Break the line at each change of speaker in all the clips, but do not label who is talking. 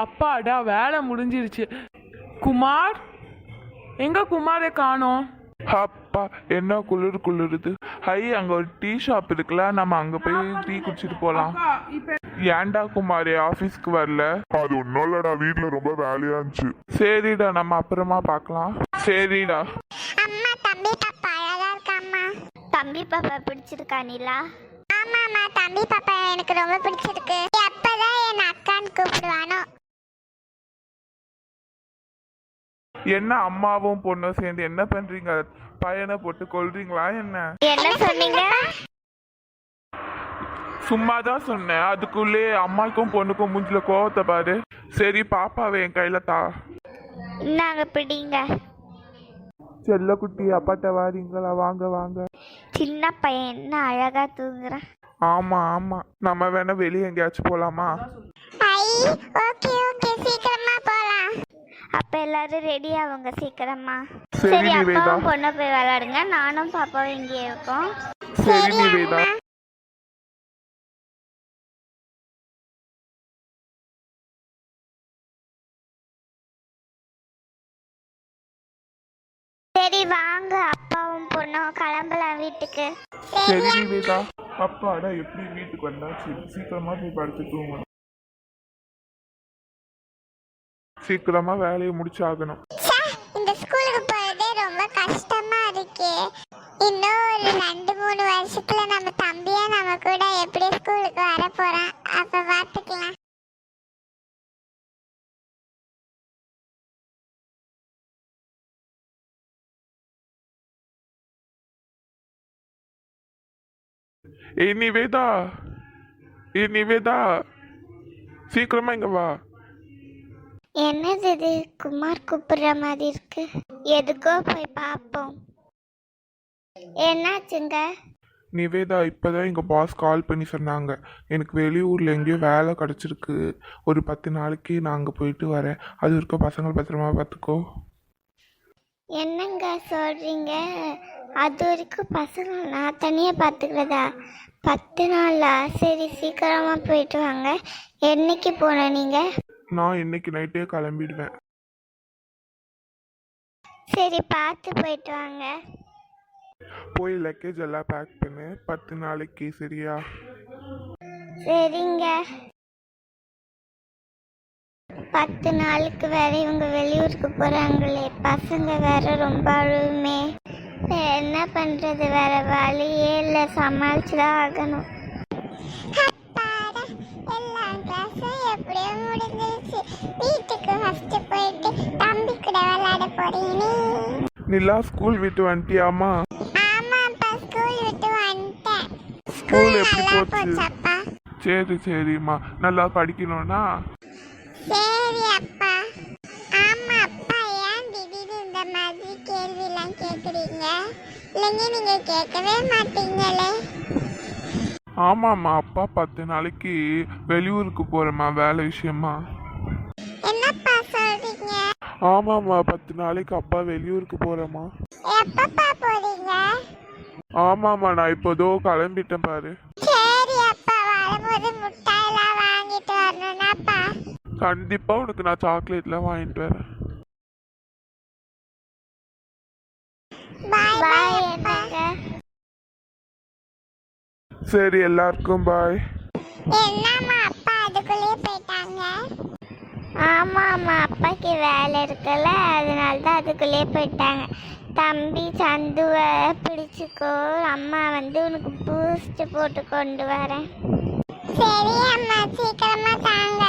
அப்பாடா வேலை முடிஞ்சிருச்சு. குமார் எங்க குமாரை காணோம்?
அப்பா என்ன குளிருது. ஹை அங்க ஒரு டீ ஷாப் இருக்குல்ல, நம்ம அங்க போய் டீ குடிச்சிட்டு போலாம். ஏன்டா குமாரி ஆபீஸ்க்கு வரல?
அது ஒன்னும் இல்லடா, வீட்டுல ரொம்ப வேலையா இருந்துச்சு.
சரிடா, நம்ம அப்புறமா பார்க்கலாம். சரிடா.
அம்மா தம்பி பாப்பா அழகா இருக்காம்மா.
தம்பி பாப்பா பிடிச்சிருக்கா நிலா?
ஆமாம்மா, தம்பி பாப்பா எனக்கு ரொம்ப பிடிச்சிருக்கு. எப்பதான் என் அக்கான்னு கூப்பிடுவானோ.
என்ன அம்மாவும் பொண்ணும் சேர்ந்து என்ன பண்றீங்க? பையனை போட்டு கொல்றீங்களா என்ன?
என்ன சொன்னீங்க?
சும்மாதான் சொன்னேன். அதுக்குள்ளே அம்மாக்கும் பொண்ணுக்கும் மூஞ்சில கோவத்தை பாரு. சரி பாப்பாவை என் கையில தா.
நாங்க பிடிங்க.
செல்ல குட்டி அப்பாட்ட வாரீங்களா? வாங்க வாங்க.
சின்ன பையன் என்ன அழகா தூங்குறான்.
ஆமா ஆமா, நம்ம வேணா வெளியே எங்கேயாச்சும் போலாமா?
ஐ ஓகே ஓகே, சீக்கிரமா போலாம்.
அப்ப எல்லாரும் ரெடி ஆகுங்க சீக்கிரமா.
சரி
சரி,
நிவேதா.
அப்பாவும் பொண்ணு போய் விளையாடுங்க, நானும் பாப்பாவும் இங்கே இருக்கோம்.
சரி நிவேதா.
சரி வாங்க, அப்பாவும் பொண்ணும் கிளம்பலாம் வீட்டுக்கு.
சரி நிவேதா. அப்பாடா எப்படி வீட்டுக்கு வந்தாச்சு. சீக்கிரமா போய் படுத்து தூங்கணும். சீக்கிரமா வேலையை முடிச்சாகணும்.
இந்த ஸ்கூலுக்கு போறதே ரொம்ப கஷ்டமா இருக்கு. இன்னும் ஒரு 2-3 வருஷத்துல நம்ம தம்பியா நம்ம கூட எப்படி ஸ்கூலுக்கு வர போறான், அப்ப பாத்துக்கலாம்.
ஏய் நிவேதா, ஏய் நிவேதா, சீக்கிரமா இங்க வா.
என்னது இது? குமார் கூப்பிடுற மாதிரி இருக்கு. எதுக்கோ போய் பார்ப்போம். என்னாச்சுங்க?
நிவேதா, இப்போதான் எங்கள் பாஸ் கால் பண்ணி சொன்னாங்க, எனக்கு வெளியூரில் எங்கேயோ வேலை கிடச்சிருக்கு, ஒரு 10 நாளைக்கு நான் அங்கே போயிட்டு வரேன், அது வரைக்கும் பசங்களை பத்திரமா பார்த்துக்கோ.
என்னங்க சொல்றீங்க? அது வரைக்கும் பசங்க நான் தனியாக பார்த்துக்கிறதா? 10 நாளா? சரி சீக்கிரமாக போயிட்டு வாங்க. என்னைக்கு போன நீங்கள்?
நான் இன்னைக்கு நைட்டே கிளம்பிடுவேன்.
சரி பார்த்து போயிட்டு வாங்க.
போய் லக்கேஜ் எல்லாம் பேக் பண்ணு, 10 நாளைக்கு சரியா?
சரிங்க. 10 நாளுக்கு வேற இவங்க வெளியூருக்கு போறாங்களே, பசங்க வேற ரொம்ப அழுவுமே. என்ன பண்றது, வேற வழியே இல்லை, சமாளிச்சுதான் ஆகணும்.
அப்பாடா, எல்லா கிளாஸும் எப்படியோ முடிஞ்சிருச்சு. வீட்டுக்கு ஃபர்ஸ்ட் போயிட்டு தம்பி கூட விளையாட போறீங்க.
நிலா ஸ்கூல் விட்டு வந்துட்டியாமா?
ஆமாப்பா, ஸ்கூல் விட்டு வந்துட்டேன்.
ஸ்கூல் எப்படி
நல்லா
போச்சு?
போச்சப்பா.
சரிம்மா, நல்லா படிக்கணும்னா?
சரி அப்பா. ஆமா அப்பா, ஏன் திடீர்னு இந்த மாதிரி கேள்விலாம் கேக்குறீங்க? இல்லைங்க நீங்க கேட்கவே மாட்டீங்களே.
ஆமாம்மா, அப்பா 10 நாளைக்கு வெளியூருக்கு போகிறேம்மா, வேலை விஷயமா.
என்னப்பா சொல்றீங்க?
ஆமாம்மா, 10 நாளைக்கு அப்பா வெளியூருக்கு போகிறேம்மா.
எப்பப்பா போறீங்க?
ஆமாம்மா, நான் இப்போதோ கிளம்பிட்டேன் பாரு.
சரி அப்பா, வரும்போது முட்டாயெல்லாம் வாங்கிட்டு வரணும்னாப்பா.
கண்டிப்பாக உனக்கு நான் சாக்லேட்லாம் வாங்கிட்டு வரேன்.
பாய்
பாய்.
பாய் அப்பா.
என்னங்க?
சரி எல்லாருக்கும் பாய்.
என்னம்மா அப்பா அதுக்குள்ளேயே போயிட்டாங்க?
ஆமாம் அப்பாக்கு வேலை இருக்குல்ல, அதனால தான் அதுக்குள்ளேயே போயிட்டாங்க. தம்பி சந்துவை பிடிச்சிக்கோ, அம்மா வந்து உனக்கு பூஸ்ட் போட்டு கொண்டு வரேன்.
சரி அம்மா, சீக்கிரமா தாங்க.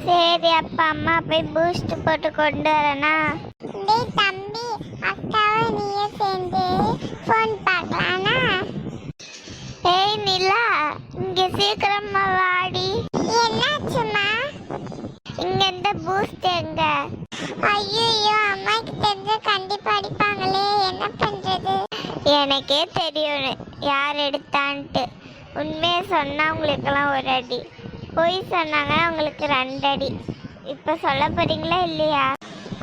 சரி அப்பா, அம்மா போய் பூஸ்ட் போட்டு கொண்டு வரேனா?
டேய் தம்பி, அக்காவும் நீயும் சேர்ந்து ஃபோன் பார்க்கலானா?
ஏய் நிலா, இங்க சீக்கிரமா வாடி.
என்னாச்சுமா?
இங்க இந்த பூஸ்ட் எங்க?
ஐயோ, அம்மாக்கு தெரிஞ்ச கண்டிப்பா அடிப்பாங்களே, என்ன பண்றது?
எனக்கே தெரியும் யார் எடுத்தான்ட்டு. உண்மையை சொன்னா உங்களுக்கெல்லாம் 1 அடி, பொய் சொன்னாங்க உங்களுக்கு 2 அடி. இப்ப சொல்ல போறீங்களா இல்லையா?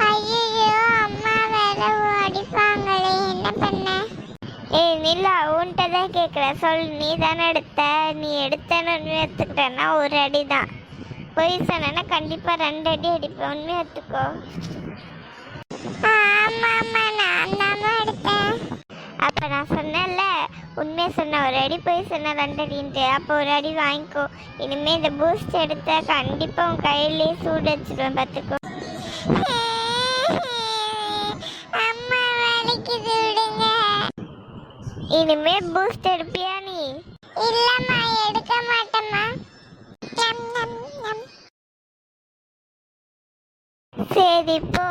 ஐயோ, அம்மா வேற அடிப்பாங்களே, என்ன பண்ண?
ஏய் நிலா, உன்கிட்ட தான் கேட்குற, சொல். நீ தானே எடுத்த, நீ எடுத்தேன்னு எடுத்துக்கிட்டேன்னா 1 அடி தான். போய் சொன்னா கண்டிப்பா 2 அடி அடிப்பேன். உண்மையை எடுத்துக்கோ.
ஆமா ஆமா நான் தான் எடுத்தேன்.
அப்ப நான் சொன்னேன்ல, உண்மையை சொன்ன 1 அடி, போய் சொன்ன 2 அடின்ட்டு. அப்போ 1 அடி வாங்கிக்கோ. இனிமே இந்த பூஸ்ட் எடுத்தா கண்டிப்பா உன் கையிலேயே சூடு வச்சிருவேன் பார்த்துக்கோ.
அம்மா வலிக்குது விடுங்க.
இனிமே பூஸ்ட் எடுப்பியா நீ?
இல்லம்மா எடுக்க மாட்டேம்மா. நம் நம் நம்.
சரி போ.